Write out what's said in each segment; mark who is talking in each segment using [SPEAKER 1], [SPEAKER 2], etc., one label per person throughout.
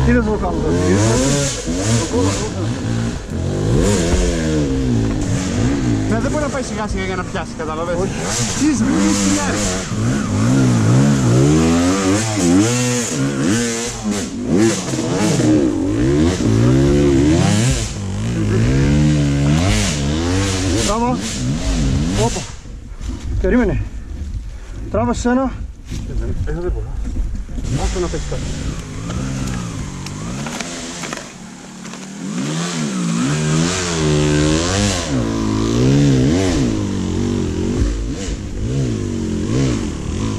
[SPEAKER 1] Τι δεν το κάνω τώρα,
[SPEAKER 2] ναι, δεν μπορεί να πάει σιγά σιγά για να πιάσει, καταλαβαίνεις.
[SPEAKER 1] Όχι.
[SPEAKER 2] Τι σβήνεις χιλιάρι.
[SPEAKER 1] Τράβα. Όπα. Περίμενε. Τράβασε ένα.
[SPEAKER 2] Δεν μπορώ. Άστο να πέσει κάτι.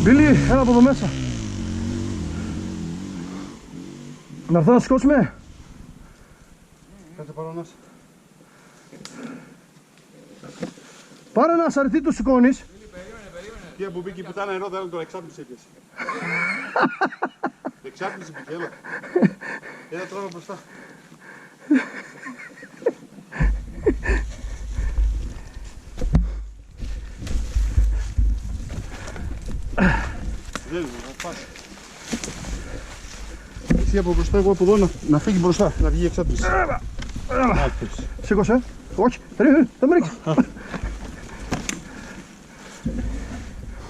[SPEAKER 1] Μπίλι, έλα από εδώ μέσα. Να έρθω να σηκώσουμε.
[SPEAKER 2] Κάτσε πάρω ένας.
[SPEAKER 1] Πάρε ένα σαριτί, το σηκώνεις.
[SPEAKER 2] Τι που μπήκε η πουτάνα ενώ δεν τον εξάπνισε και εσύ. Εξάπνισε που έλα. Έλα τράβα μπροστά. Δεν είναι, θα πας. Εσύ από μπροστά, εγώ από εδώ να φύγει μπροστά, να βγει η εξάπνιση.
[SPEAKER 1] Σήκωσε. Όχι, περίμενε, θα με ρίξει.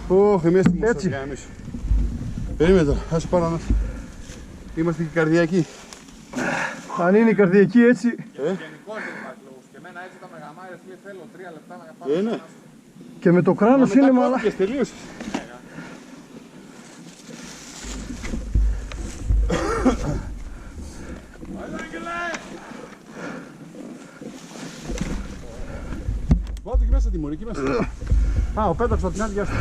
[SPEAKER 2] Ωχ, είμαι έτοιμος
[SPEAKER 1] Έτσι.
[SPEAKER 2] να γάμισω. Περίμενε τώρα, θα σου πάρω ένας. Είμαστε και καρδιακοί.
[SPEAKER 1] Αν είναι η καρδιακή έτσι.
[SPEAKER 3] Γενικώς δεν υπάρχει λόγος. Και εμένα έτσι τα μεγαμάρια φίλε θέλω 3 λεπτά να πάρω.
[SPEAKER 2] Ναι.
[SPEAKER 1] Και με το κράνος είναι μαλά.
[SPEAKER 2] Και τελείωσες. Βάλτε εκεί μέσα τη μωρή, εκεί μέσα. Α, ο Πέτρος από την άλλη, γεια σου.